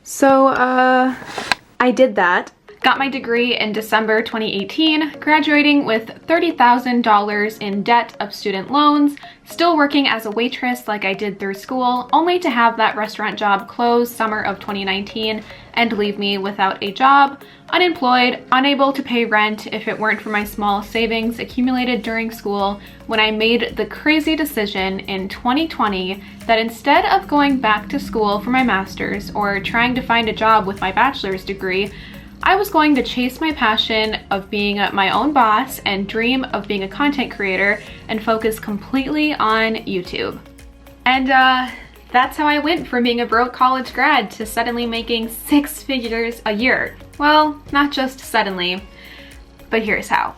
So, I did that. Got my degree in December 2018, graduating with $30,000 in debt of student loans, still working as a waitress like I did through school, only to have that restaurant job close summer of 2019 and leave me without a job, unemployed, unable to pay rent if it weren't for my small savings accumulated during school, when I made the crazy decision in 2020 that instead of going back to school for my master's or trying to find a job with my bachelor's degree, I was going to chase my passion of being my own boss and dream of being a content creator and focus completely on YouTube. And that's how I went from being a broke college grad to suddenly making 6 figures a year. Well, not just suddenly, but here's how.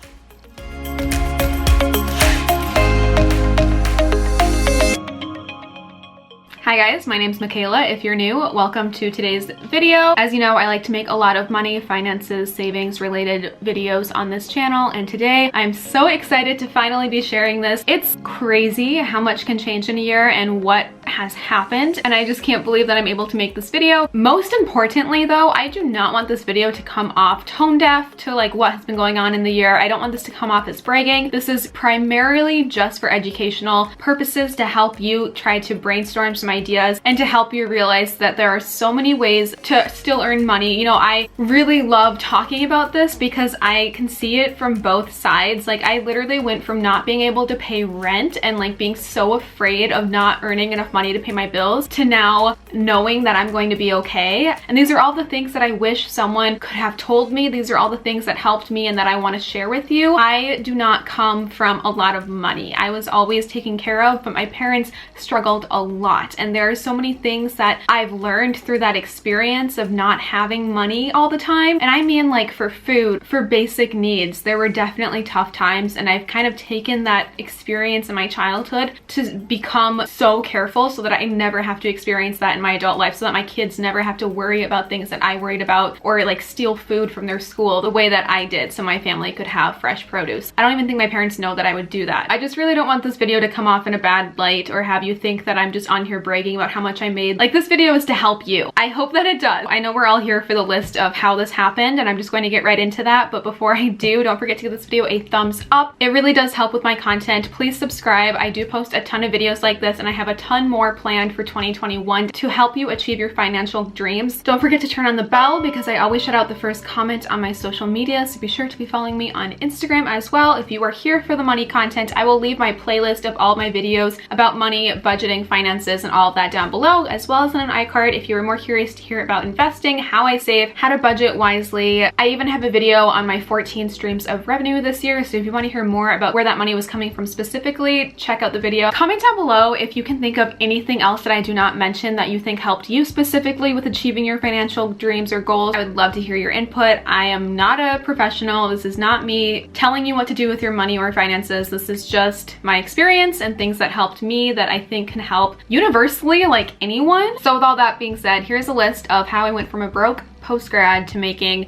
Hi guys, my name's Makayla. If you're new, welcome to today's video. As you know, I like to make a lot of money, finances, savings related videos on this channel, and today I'm so excited to finally be sharing this. It's crazy how much can change in a year and what has happened, and I just can't believe that I'm able to make this video. Most importantly though, I do not want this video to come off tone deaf to like what has been going on in the year. I don't want this to come off as bragging. This is primarily just for educational purposes to help you try to brainstorm some ideas and to help you realize that there are so many ways to still earn money. You know, I really love talking about this because I can see it from both sides. Like, I literally went from not being able to pay rent and like being so afraid of not earning enough money to pay my bills to now knowing that I'm going to be okay. And these are all the things that I wish someone could have told me. These are all the things that helped me and that I want to share with you. I do not come from a lot of money. I was always taken care of, but my parents struggled a lot. And there are so many things that I've learned through that experience of not having money all the time. And I mean, like, for food, for basic needs, there were definitely tough times. And I've kind of taken that experience in my childhood to become so careful so that I never have to experience that in my adult life, so that my kids never have to worry about things that I worried about, or like steal food from their school the way that I did so my family could have fresh produce. I don't even think my parents know that I would do that. I just really don't want this video to come off in a bad light or have you think that I'm just on here bragging about how much I made. Like, this video is to help you. I hope that it does. I know we're all here for the list of how this happened, and I'm just going to get right into that. But before I do, don't forget to give this video a thumbs up. It really does help with my content. Please subscribe. I do post a ton of videos like this, and I have a ton more planned for 2021 to help you achieve your financial dreams. Don't forget to turn on the bell because I always shout out the first comment on my social media, so be sure to be following me on Instagram as well. If you are here for the money content, I will leave my playlist of all my videos about money, budgeting, finances, and all of that down below, as well as in an iCard if you are more curious to hear about investing, how I save, how to budget wisely. I even have a video on my 14 streams of revenue this year, so if you want to hear more about where that money was coming from specifically, check out the video. Comment down below if you can think of anything else that I do not mention that you think helped you specifically with achieving your financial dreams or goals. I would love to hear your input. I am not a professional. This is not me telling you what to do with your money or finances. This is just my experience and things that helped me that I think can help universally, like anyone. So with all that being said, here's a list of how I went from a broke post-grad to making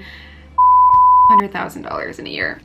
$100,000 in a year.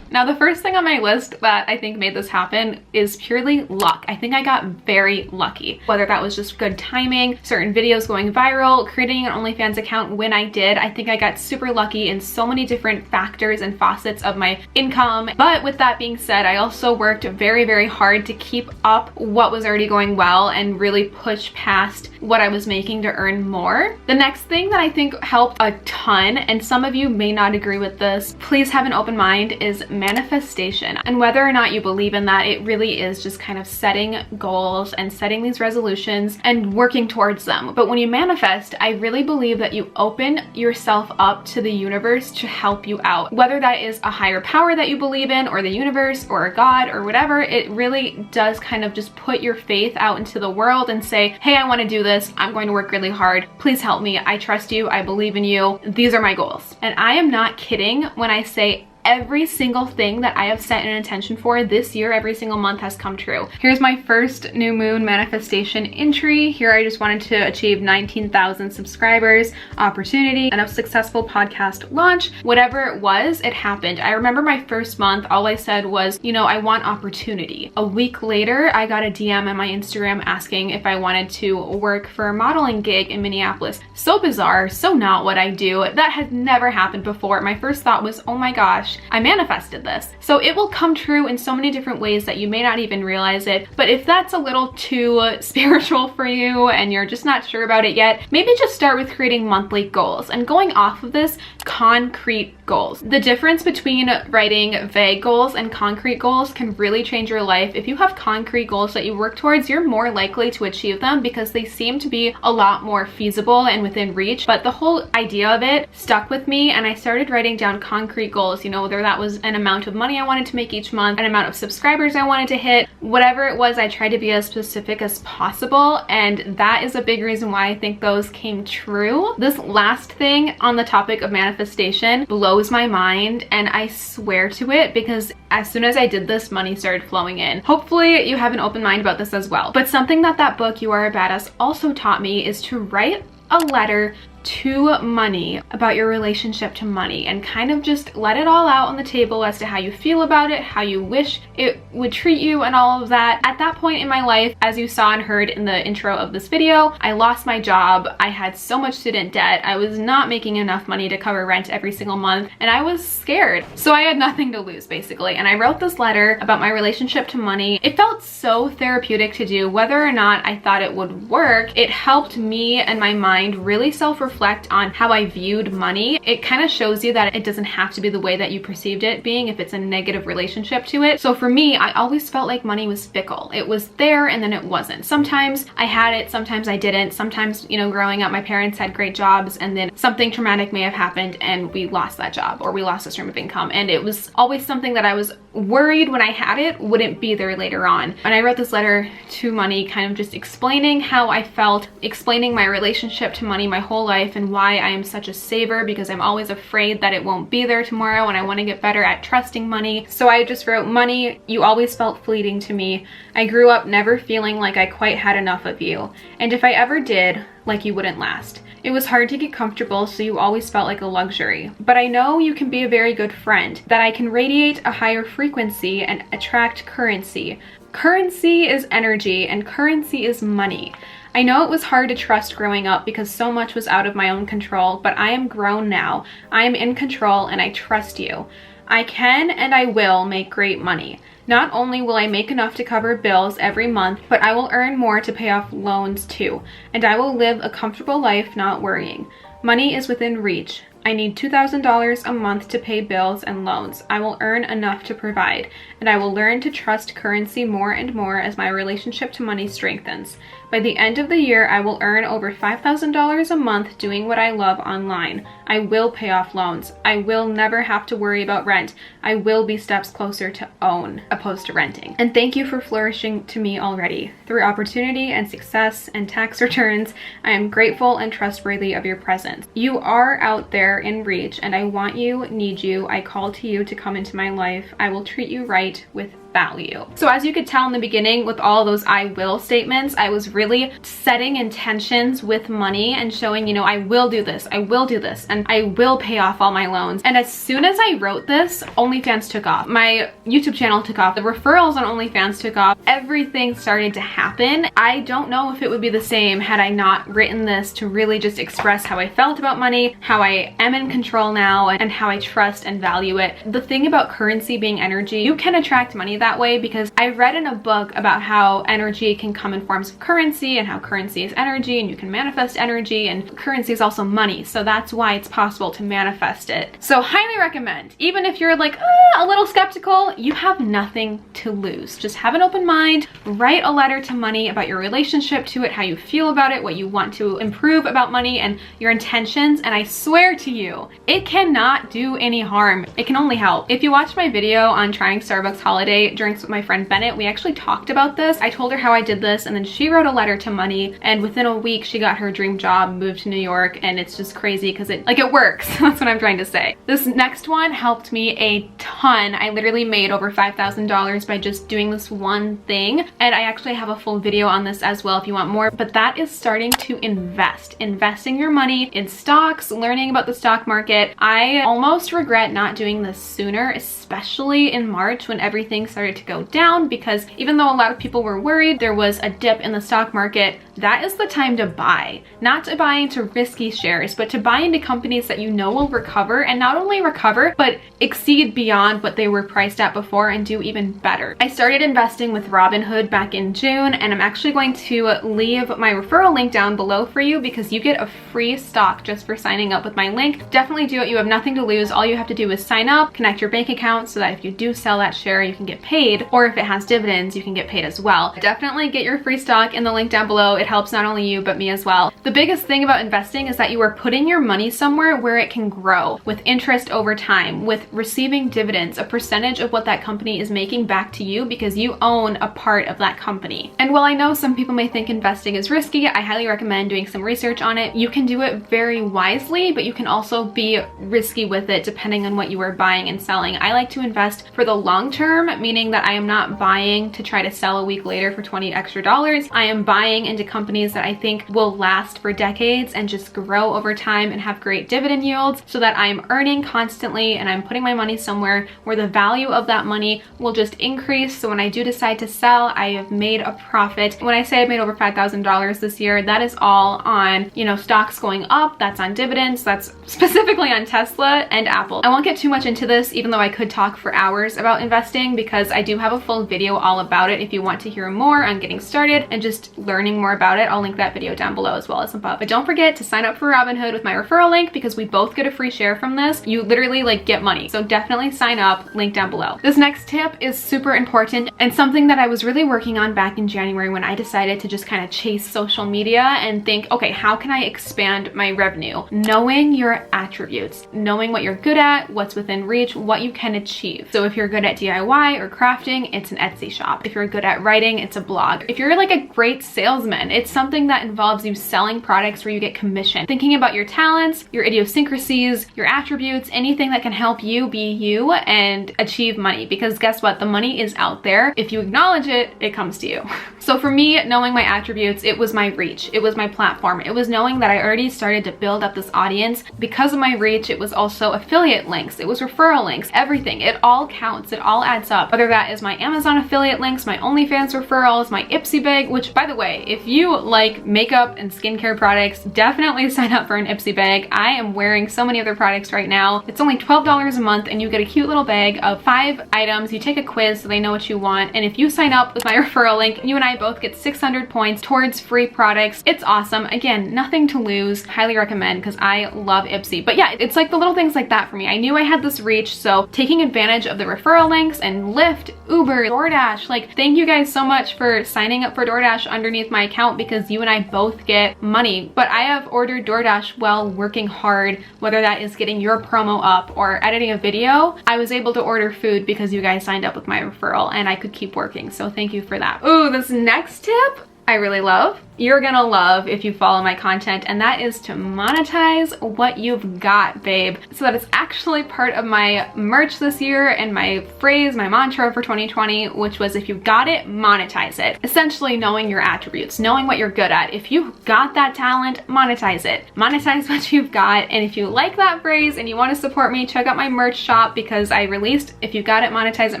Now, the first thing on my list that I think made this happen is purely luck. I think I got very lucky. Whether that was just good timing, certain videos going viral, creating an OnlyFans account when I did, I think I got super lucky in so many different factors and facets of my income. But with that being said, I also worked very, very hard to keep up what was already going well and really push past what I was making to earn more. The next thing that I think helped a ton, and some of you may not agree with this, please have an open mind, is manifestation. And whether or not you believe in that, it really is just kind of setting goals and setting these resolutions and working towards them. But when you manifest, I really believe that you open yourself up to the universe to help you out. Whether that is a higher power that you believe in, or the universe, or a God, or whatever, it really does kind of just put your faith out into the world and say, hey, I want to do this. I'm going to work really hard. Please help me. I trust you. I believe in you. These are my goals. And I am not kidding when I say every single thing that I have set an intention for this year, every single month has come true. Here's my first new moon manifestation entry. Here I just wanted to achieve 19,000 subscribers, opportunity, and a successful podcast launch. Whatever it was, it happened. I remember my first month, all I said was, you know, I want opportunity. A week later, I got a DM on my Instagram asking if I wanted to work for a modeling gig in Minneapolis. So bizarre, so not what I do. That has never happened before. My first thought was, oh my gosh, I manifested this. So it will come true in so many different ways that you may not even realize it. But if that's a little too spiritual for you and you're just not sure about it yet, maybe just start with creating monthly goals and going off of this, concrete goals. The difference between writing vague goals and concrete goals can really change your life. If you have concrete goals that you work towards, you're more likely to achieve them because they seem to be a lot more feasible and within reach. But the whole idea of it stuck with me, and I started writing down concrete goals, you know, whether that was an amount of money I wanted to make each month, an amount of subscribers I wanted to hit, whatever it was, I tried to be as specific as possible, and that is a big reason why I think those came true. This last thing on the topic of manifestation blows my mind, and I swear to it, because as soon as I did this, money started flowing in. Hopefully you have an open mind about this as well. But something that book, You Are a Badass, also taught me is to write a letter to money about your relationship to money and kind of just let it all out on the table as to how you feel about it, how you wish it would treat you, and all of that. At that point in my life, as you saw and heard in the intro of this video, I lost my job. I had so much student debt. I was not making enough money to cover rent every single month, and I was scared. So I had nothing to lose, basically. And I wrote this letter about my relationship to money. It felt so therapeutic to do. Whether or not I thought it would work, it helped me and my mind really self-reflect on how I viewed money. It kind of shows you that it doesn't have to be the way that you perceived it being if it's a negative relationship to it. So for me, I always felt like money was fickle. It was there and then it wasn't. Sometimes I had it, sometimes I didn't. Sometimes, you know, growing up, my parents had great jobs and then something traumatic may have happened and we lost that job or we lost a stream of income. And it was always something that I was worried when I had it wouldn't be there later on. And I wrote this letter to money, kind of just explaining how I felt, explaining my relationship to money my whole life and why I am such a saver, because I'm always afraid that it won't be there tomorrow and I want to get better at trusting money. So I just wrote, money, you always felt fleeting to me. I grew up never feeling like I quite had enough of you. And if I ever did, like you wouldn't last. It was hard to get comfortable, so you always felt like a luxury. But I know you can be a very good friend, that I can radiate a higher frequency and attract currency. Currency is energy and currency is money. I know it was hard to trust growing up because so much was out of my own control, but I am grown now. I am in control and I trust you. I can and I will make great money. Not only will I make enough to cover bills every month, but I will earn more to pay off loans too. And I will live a comfortable life not worrying. Money is within reach. I need $2,000 a month to pay bills and loans. I will earn enough to provide, and I will learn to trust currency more and more as my relationship to money strengthens. By the end of the year, I will earn over $5,000 a month doing what I love online. I will pay off loans. I will never have to worry about rent. I will be steps closer to own, opposed to renting. And thank you for flourishing to me already. Through opportunity and success and tax returns, I am grateful and trustworthy of your presence. You are out there in reach, and I want you, need you. I call to you to come into my life. I will treat you right with value. So as you could tell in the beginning with all those I will statements, I was really setting intentions with money and showing, you know, I will do this, and I will pay off all my loans. And as soon as I wrote this, OnlyFans took off. My YouTube channel took off. The referrals on OnlyFans took off. Everything started to happen. I don't know if it would be the same had I not written this to really just express how I felt about money, how I am in control now, and how I trust and value it. The thing about currency being energy, you can attract money that way, because I read in a book about how energy can come in forms of currency and how currency is energy and you can manifest energy, and currency is also money. So that's why it's possible to manifest it. So highly recommend, even if you're like a little skeptical, you have nothing to lose. Just have an open mind, write a letter to money about your relationship to it, how you feel about it, what you want to improve about money, and your intentions. And I swear to you, it cannot do any harm. It can only help. If you watched my video on trying Starbucks Holiday, actually, drinks with my friend Bennett, we actually talked about this. I told her how I did this, and then she wrote a letter to money, and within a week she got her dream job, moved to New York, and it's just crazy because it works. That's what I'm trying to say. This next one helped me a ton. I literally made over $5,000 by just doing this one thing, and I actually have a full video on this as well if you want more, but that is starting to invest. Investing your money in stocks, learning about the stock market. I almost regret not doing this sooner, especially in March when everything started to go down, because even though a lot of people were worried there was a dip in the stock market, that is the time to buy. Not to buy into risky shares, but to buy into companies that you know will recover, and not only recover, but exceed beyond what they were priced at before and do even better. I started investing with Robinhood back in June, and I'm actually going to leave my referral link down below for you because you get a free stock just for signing up with my link. Definitely do it. You have nothing to lose. All you have to do is sign up, connect your bank account so that if you do sell that share, you can get paid, or if it has dividends, you can get paid as well. Definitely get your free stock in the link down below. It helps not only you, but me as well. The biggest thing about investing is that you are putting your money somewhere where it can grow with interest over time, with receiving dividends, a percentage of what that company is making back to you because you own a part of that company. And while I know some people may think investing is risky, I highly recommend doing some research on it. You can do it very wisely, but you can also be risky with it depending on what you are buying and selling. I like to invest for the long term, meaning that I am not buying to try to sell a week later for $20 extra. I am buying into companies that I think will last for decades and just grow over time and have great dividend yields, so that I'm earning constantly and I'm putting my money somewhere where the value of that money will just increase. So when I do decide to sell, I have made a profit. When I say I've made over $5,000 this year, that is all on, you know, stocks going up, that's on dividends, that's specifically on Tesla and Apple. I won't get too much into this, even though I could talk for hours about investing, because I do have a full video all about it if you want to hear more on getting started and just learning more about it. I'll link that video down below as well as above. But don't forget to sign up for Robinhood with my referral link because we both get a free share from this. You literally get money. So definitely sign up, link down below. This next tip is super important and something that I was really working on back in January when I decided to just kind of chase social media and think, okay, how can I expand my revenue? Knowing your attributes, knowing what you're good at, what's within reach, what you can achieve. So if you're good at DIY or crafting, it's an Etsy shop. If you're good at writing, it's a blog. If you're like a great salesman, it's something that involves you selling products where you get commission. Thinking about your talents, your idiosyncrasies, your attributes, anything that can help you be you and achieve money, because guess what? The money is out there. If you acknowledge it, it comes to you. So for me, knowing my attributes, it was my reach. It was my platform. It was knowing that I already started to build up this audience. Because of my reach, it was also affiliate links. It was referral links, everything. It all counts. It all adds up. Whether that is my Amazon affiliate links, my OnlyFans referrals, my Ipsy bag, which by the way, if you like makeup and skincare products, definitely sign up for an Ipsy bag. I am wearing so many other products right now. It's only $12 a month and you get a cute little bag of 5 items. You take a quiz so they know what you want. And if you sign up with my referral link, you and I both get 600 points towards free products. It's awesome. Again, nothing to lose. Highly recommend because I love Ipsy. But yeah, it's like the little things like that for me. I knew I had this reach, so taking advantage of the referral links and Lyft, Uber, DoorDash, thank you guys so much for signing up for DoorDash underneath my account because you and I both get money. But I have ordered DoorDash while working hard, whether that is getting your promo up or editing a video. I was able to order food because you guys signed up with my referral and I could keep working. So thank you for that. Ooh, this next tip I really love. You're gonna love if you follow my content, and that is to monetize what you've got, babe. So that is actually part of my merch this year and my phrase, my mantra for 2020, which was if you've got it, monetize it. Essentially knowing your attributes, knowing what you're good at. If you've got that talent, monetize it. Monetize what you've got. And if you like that phrase and you want to support me, check out my merch shop because I released If You Got It, Monetize It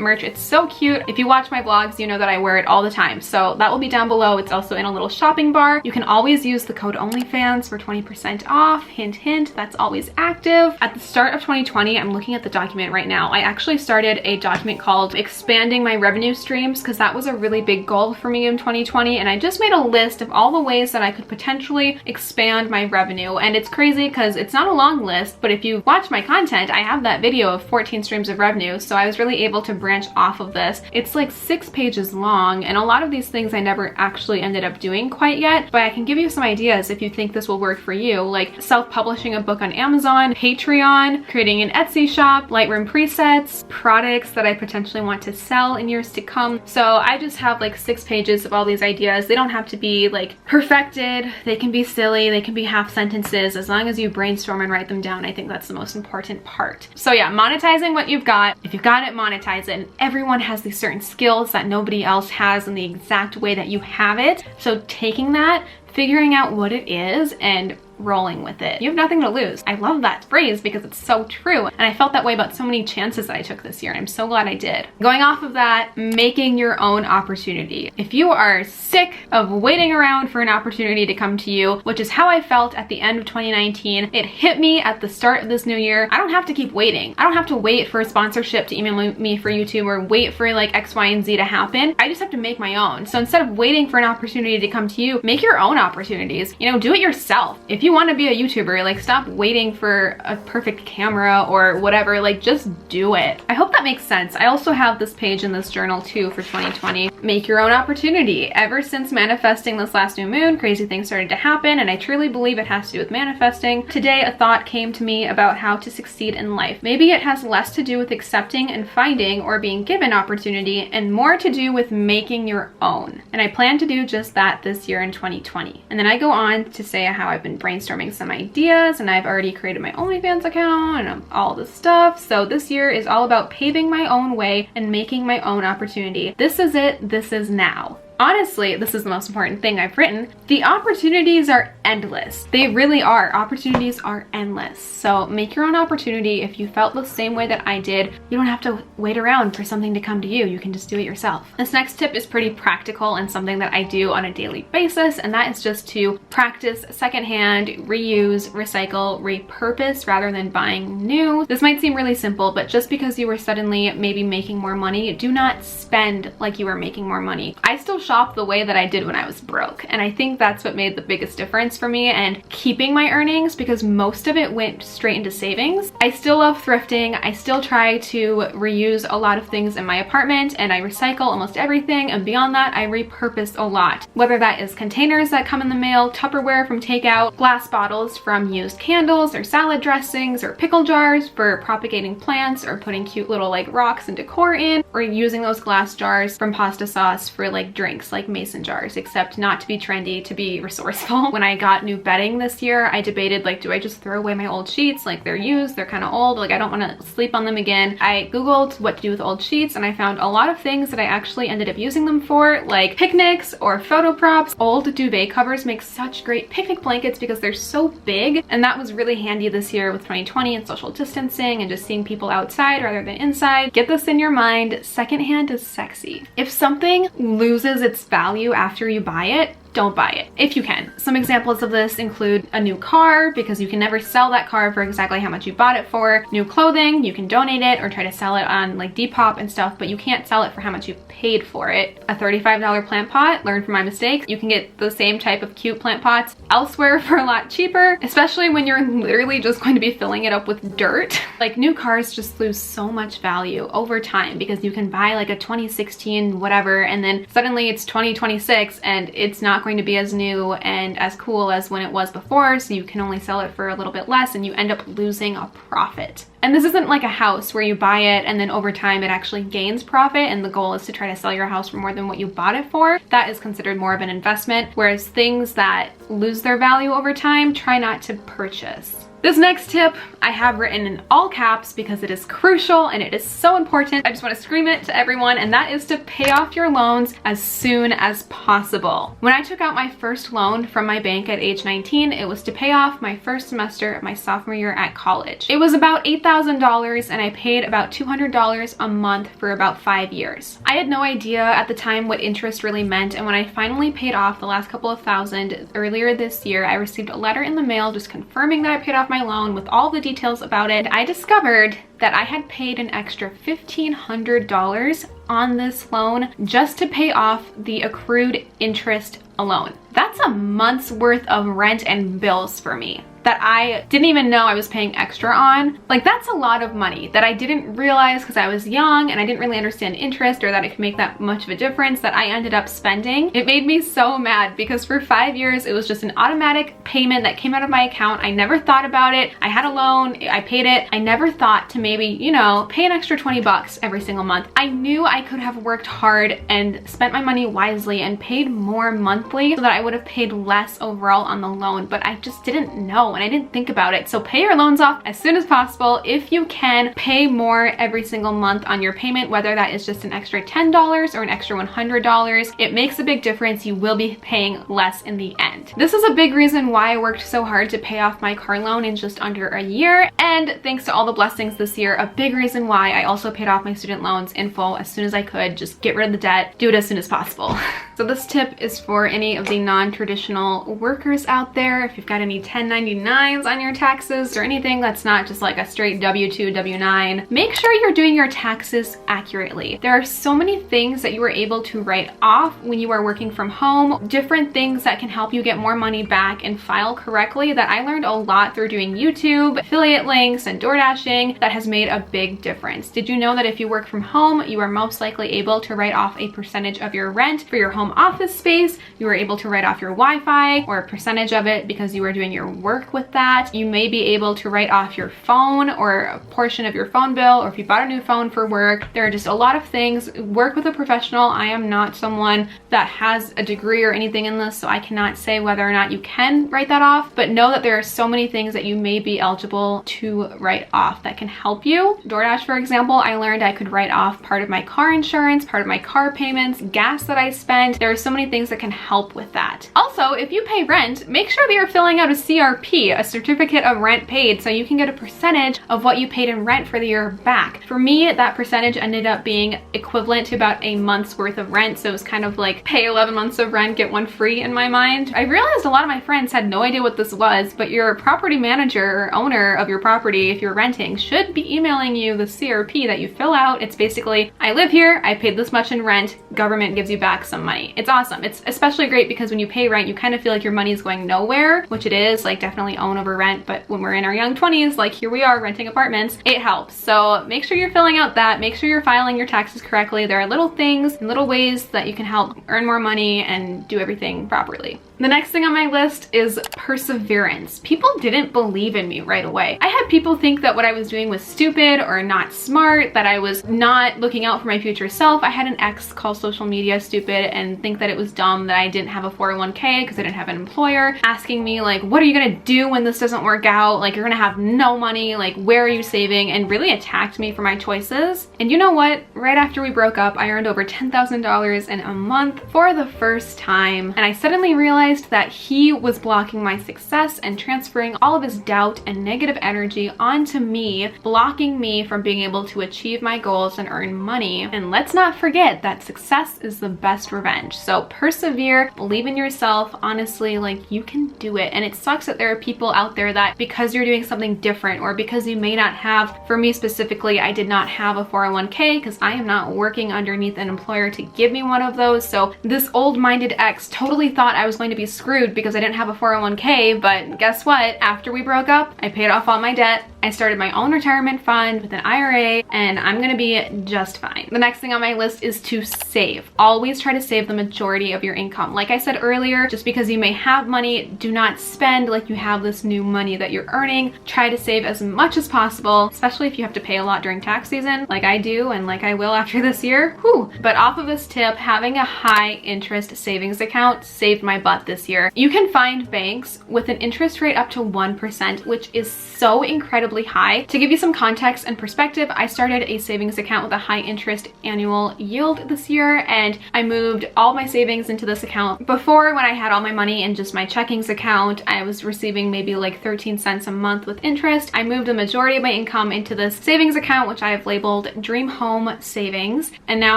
merch. It's so cute. If you watch my vlogs, you know that I wear it all the time. So that will be down below. It's also in a little shopping bar. You can always use the code ONLYFANS for 20% off. Hint, hint, that's always active. At the start of 2020, I'm looking at the document right now. I actually started a document called Expanding My Revenue Streams because that was a really big goal for me in 2020. And I just made a list of all the ways that I could potentially expand my revenue. And it's crazy because it's not a long list, but if you watch my content, I have that video of 14 streams of revenue. So I was really able to branch off of this. It's like 6 pages long. And a lot of these things I never actually ended up doing quite yet, but I can give you some ideas if you think this will work for you, like self-publishing a book on Amazon, Patreon, creating an Etsy shop, Lightroom presets, products that I potentially want to sell in years to come. So I just have like 6 pages of all these ideas. They don't have to be like perfected. They can be silly. They can be half sentences. As long as you brainstorm and write them down, I think that's the most important part. So yeah, monetizing what you've got. If you've got it, monetize it. And everyone has these certain skills that nobody else has in the exact way that you have it. So taking that, figuring out what it is, and rolling with it. You have nothing to lose. I love that phrase because it's so true. And I felt that way about so many chances that I took this year, and I'm so glad I did. Going off of that, making your own opportunity. If you are sick of waiting around for an opportunity to come to you, which is how I felt at the end of 2019, it hit me at the start of this new year. I don't have to keep waiting. I don't have to wait for a sponsorship to email me for YouTube or wait for like X, Y, and Z to happen. I just have to make my own. So instead of waiting for an opportunity to come to you, make your own opportunities. You know, do it yourself. If you want to be a YouTuber, like stop waiting for a perfect camera or whatever, like just do it. I hope that makes sense. I also have this page in this journal too for 2020. Make your own opportunity. Ever since manifesting this last new moon, crazy things started to happen, and I truly believe it has to do with manifesting. Today, a thought came to me about how to succeed in life. Maybe it has less to do with accepting and finding or being given opportunity and more to do with making your own. And I plan to do just that this year in 2020. And then I go on to say how I've been brainstorming some ideas, and I've already created my OnlyFans account and all this stuff. So this year is all about paving my own way and making my own opportunity. This is it. This is now. Honestly, this is the most important thing I've written. The opportunities are endless. They really are. Opportunities are endless. So make your own opportunity. If you felt the same way that I did, you don't have to wait around for something to come to you. You can just do it yourself. This next tip is pretty practical and something that I do on a daily basis, and that is just to practice secondhand, reuse, recycle, repurpose rather than buying new. This might seem really simple, but just because you were suddenly maybe making more money, do not spend like you were making more money. I still shop the way that I did when I was broke, and I think that's what made the biggest difference for me and keeping my earnings, because most of it went straight into savings. I still love thrifting. I still try to reuse a lot of things in my apartment, and I recycle almost everything, and beyond that I repurpose a lot, whether that is containers that come in the mail, Tupperware from takeout, glass bottles from used candles or salad dressings, or pickle jars for propagating plants or putting cute little like rocks and decor in, or using those glass jars from pasta sauce for like drinks like mason jars, except not to be trendy, to be resourceful. When I got new bedding this year, I debated like, do I just throw away my old sheets? Like they're used, they're kind of old, like I don't want to sleep on them again. I googled what to do with old sheets, and I found a lot of things that I actually ended up using them for, like picnics or photo props. Old duvet covers make such great picnic blankets because they're so big, and that was really handy this year with 2020 and social distancing and just seeing people outside rather than inside. Get this in your mind, secondhand is sexy. If something loses its value after you buy it, don't buy it if you can. Some examples of this include a new car, because you can never sell that car for exactly how much you bought it for. New clothing, you can donate it or try to sell it on like Depop and stuff, but you can't sell it for how much you paid for it. A $35 plant pot, learn from my mistakes. You can get the same type of cute plant pots elsewhere for a lot cheaper, especially when you're literally just going to be filling it up with dirt. Like new cars just lose so much value over time because you can buy like a 2016 whatever, and then suddenly it's 2026 and it's not going to be as new and as cool as when it was before, so you can only sell it for a little bit less and you end up losing a profit. And this isn't like a house where you buy it and then over time it actually gains profit and the goal is to try to sell your house for more than what you bought it for. That is considered more of an investment, whereas things that lose their value over time, try not to purchase. This next tip I have written in all caps because it is crucial and it is so important. I just want to scream it to everyone, and that is to pay off your loans as soon as possible. When I took out my first loan from my bank at age 19, it was to pay off my first semester of my sophomore year at college. It was about $8,000 and I paid about $200 a month for about 5 years. I had no idea at the time what interest really meant, and when I finally paid off the last couple of thousand earlier this year, I received a letter in the mail just confirming that I paid off my loan with all the details about it. I discovered that I had paid an extra $1,500 on this loan just to pay off the accrued interest alone. That's a month's worth of rent and bills for me that I didn't even know I was paying extra on. Like, that's a lot of money that I didn't realize because I was young and I didn't really understand interest or that it could make that much of a difference that I ended up spending. It made me so mad because for 5 years it was just an automatic payment that came out of my account. I never thought about it. I had a loan, I paid it. I never thought to maybe, you know, pay an extra 20 bucks every single month. I knew I could have worked hard and spent my money wisely and paid more monthly so that I would have paid less overall on the loan, but I just didn't know and I didn't think about it. So pay your loans off as soon as possible. If you can, pay more every single month on your payment, whether that is just an extra $10 or an extra $100. It makes a big difference. You will be paying less in the end. This is a big reason why I worked so hard to pay off my car loan in just under a year. And thanks to all the blessings this year, a big reason why I also paid off my student loans in full as soon as I could. Just get rid of the debt, do it as soon as possible. So this tip is for any of the non-traditional workers out there. If you've got any 1099s on your taxes or anything that's not just like a straight W-2, W-9, make sure you're doing your taxes accurately. There are so many things that you are able to write off when you are working from home, different things that can help you get more money back and file correctly that I learned a lot through doing YouTube, affiliate links, and door dashing that has made a big difference. Did you know that if you work from home, you are most likely able to write off a percentage of your rent for your home office space? You are able to write off your Wi-Fi or a percentage of it because you are doing your work with that. You may be able to write off your phone or a portion of your phone bill, or if you bought a new phone for work. There are just a lot of things. Work with a professional. I am not someone that has a degree or anything in this, so I cannot say whether or not you can write that off, but know that there are so many things that you may be eligible to write off that can help you. DoorDash, for example, I learned I could write off part of my car insurance, part of my car payments, gas that I spend. There are so many things that can help with that. Also, if you pay rent, make sure that you're filling out a CRP, a certificate of rent paid, so you can get a percentage of what you paid in rent for the year back. For me, that percentage ended up being equivalent to about a month's worth of rent, so it was kind of like pay 11 months of rent, get one free in my mind. I realized a lot of my friends had no idea what this was, but your property manager or owner of your property, if you're renting, should be emailing you the CRP that you fill out. It's basically, I live here, I paid this much in rent, government gives you back some money. It's awesome. It's especially great because when you pay rent, you kind of feel like your money is going nowhere, which it is, like definitely own over rent, but when we're in our young 20s, like here we are renting apartments, it helps. So make sure you're filling out that, make sure you're filing your taxes correctly. There are little things and little ways that you can help earn more money and do everything properly. The next thing on my list is perseverance. People didn't believe in me right away. I had people think that what I was doing was stupid or not smart, that I was not looking out for my future self. I had an ex call social media stupid and think that it was dumb that I didn't have a 401k because I didn't have an employer, asking me like, what are you gonna do when this doesn't work out? Like, you're gonna have no money, like where are you saving? And really attacked me for my choices. And you know what? Right after we broke up, I earned over $10,000 in a month for the first time. And I suddenly realized that he was blocking my success and transferring all of his doubt and negative energy onto me, blocking me from being able to achieve my goals and earn money. And let's not forget that success is the best revenge. So persevere, believe in yourself. Honestly, like you can do it. And it sucks that there are people out there that because you're doing something different or because you may not have, for me specifically, I did not have a 401k because I am not working underneath an employer to give me one of those. So this old-minded ex totally thought I was going to be screwed because I didn't have a 401k, but guess what? After we broke up, I paid off all my debt. I started my own retirement fund with an IRA, and I'm gonna be just fine. The next thing on my list is to save. Always try to save the majority of your income. Like I said earlier, just because you may have money, do not spend like you have this new money that you're earning. Try to save as much as possible, especially if you have to pay a lot during tax season, like I do and like I will after this year. Whew. But off of this tip, having a high interest savings account saved my butt this year. You can find banks with an interest rate up to 1%, which is so incredibly high. To give you some context and perspective, I started a savings account with a high interest annual yield this year, and I moved all my savings into this account. Before, when I had all my money in just my checkings account, I was receiving maybe like 13 cents a month with interest. I moved the majority of my income into this savings account, which I have labeled Dream Home Savings, and now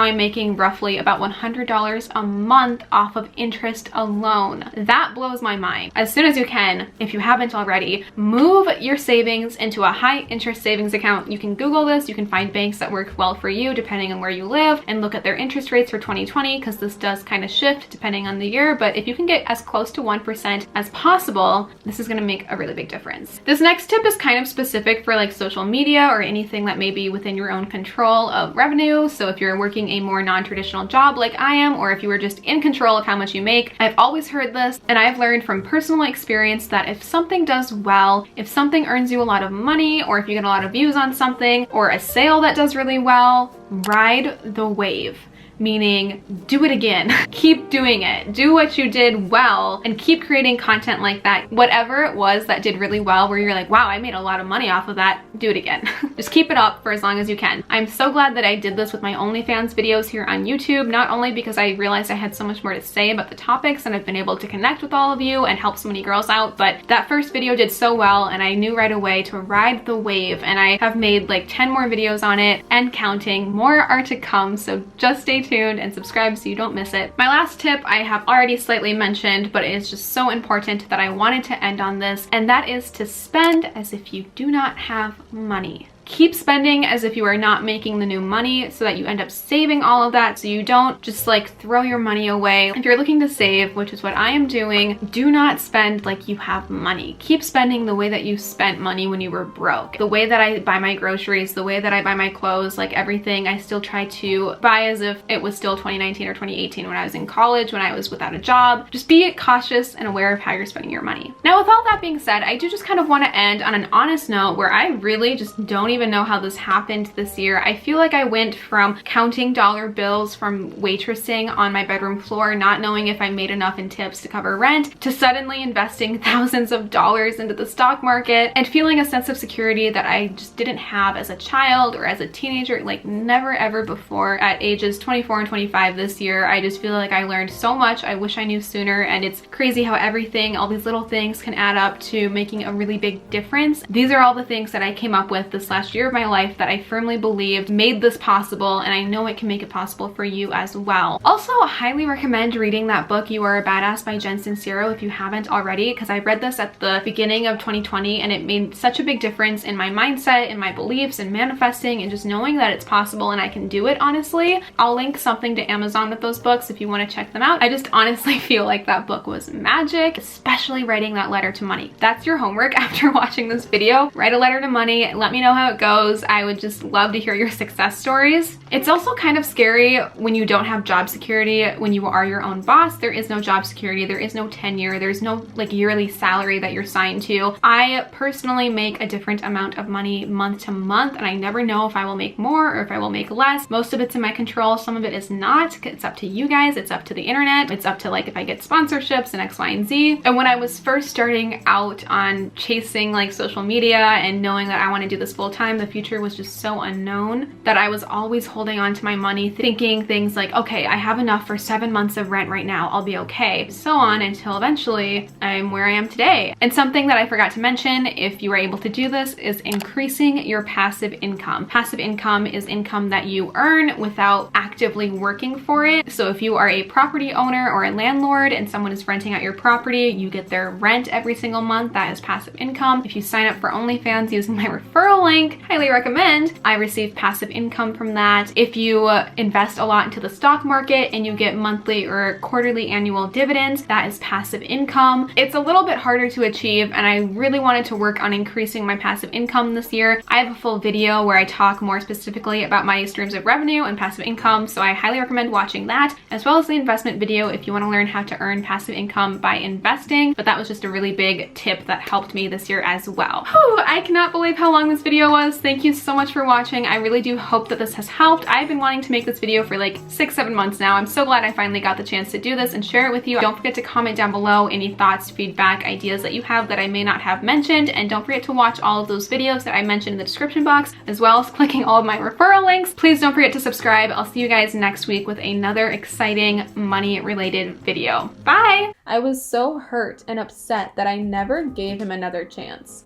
I'm making roughly about $100 a month off of interest alone. That blows my mind. As soon as you can, if you haven't already, move your savings into a high interest savings account. You can Google this, you can find banks that work well for you depending on where you live and look at their interest rates for 2020, because this does kind of shift depending on the year. But if you can get as close to 1% as possible, this is going to make a really big difference. This next tip is kind of specific for like social media or anything that may be within your own control of revenue. So if you're working a more non-traditional job like I am, or if you were just in control of how much you make, I've always heard this, and I've learned from personal experience that if something does well, if something earns you a lot of money, or if you get a lot of views on something, or a sale that does really well, ride the wave. Meaning, do it again. Keep doing it. Do what you did well and keep creating content like that. Whatever it was that did really well, where you're like, wow, I made a lot of money off of that, do it again. Just keep it up for as long as you can. I'm so glad that I did this with my OnlyFans videos here on YouTube, not only because I realized I had so much more to say about the topics and I've been able to connect with all of you and help so many girls out, but that first video did so well and I knew right away to ride the wave, and I have made like 10 more videos on it and counting. More are to come, so just stay tuned and subscribe so you don't miss it. My last tip I have already slightly mentioned, but it is just so important that I wanted to end on this, and that is to spend as if you do not have money. Keep spending as if you are not making the new money, so that you end up saving all of that, so you don't just like throw your money away. If you're looking to save, which is what I am doing, do not spend like you have money. Keep spending the way that you spent money when you were broke. The way that I buy my groceries, the way that I buy my clothes, like everything, I still try to buy as if it was still 2019 or 2018 when I was in college, when I was without a job. Just be cautious and aware of how you're spending your money. Now, with all that being said, I do just kind of want to end on an honest note where I really just don't even know how this happened this year. I feel like I went from counting dollar bills from waitressing on my bedroom floor, not knowing if I made enough in tips to cover rent, to suddenly investing thousands of dollars into the stock market and feeling a sense of security that I just didn't have as a child or as a teenager, like never ever before. At ages 24 and 25 this year, I just feel like I learned so much. I wish I knew sooner, and it's crazy how everything, all these little things can add up to making a really big difference. These are all the things that I came up with this last year of my life that I firmly believed made this possible, and I know it can make it possible for you as well. Also, I highly recommend reading that book, You Are a Badass by Jen Sincero, if you haven't already, because I read this at the beginning of 2020 and it made such a big difference in my mindset, in my beliefs, and manifesting, and just knowing that it's possible and I can do it, honestly. I'll link something to Amazon with those books if you want to check them out. I just honestly feel like that book was magic, especially writing that letter to money. That's your homework after watching this video. Write a letter to money, let me know how it goes. I would just love to hear your success stories. It's also kind of scary when you don't have job security, when you are your own boss. There is no job security, there is no tenure, there's no like yearly salary that you're signed to. I personally make a different amount of money month to month, and I never know if I will make more or if I will make less. Most of it's in my control, some of it is not. It's up to you guys, it's up to the internet, it's up to like if I get sponsorships and X, Y, and Z. And when I was first starting out on chasing like social media and knowing that I want to do this full time, the future was just so unknown that I was always holding on to my money, thinking things like, okay, I have enough for 7 months of rent right now, I'll be okay. So on until eventually I'm where I am today. And something that I forgot to mention, if you are able to do this, is increasing your passive income. Passive income is income that you earn without actively working for it. So if you are a property owner or a landlord and someone is renting out your property, you get their rent every single month. That is passive income. If you sign up for OnlyFans using my referral link, highly recommend, I receive passive income from that. If you invest a lot into the stock market and you get monthly or quarterly annual dividends, that is passive income. It's a little bit harder to achieve, and I really wanted to work on increasing my passive income this year. I have a full video where I talk more specifically about my streams of revenue and passive income, so I highly recommend watching that, as well as the investment video if you want to learn how to earn passive income by investing. But that was just a really big tip that helped me this year as well. Whew, I cannot believe how long this video was. Thank you so much for watching. I really do hope that this has helped. I've been wanting to make this video for like 6-7 months now. I'm so glad I finally got the chance to do this and share it with you. Don't forget to comment down below any thoughts, feedback, ideas that you have that I may not have mentioned, and don't forget to watch all of those videos that I mentioned in the description box, as well as clicking all of my referral links. Please don't forget to subscribe. I'll see you guys next week with another exciting money related video. Bye! I was so hurt and upset that I never gave him another chance.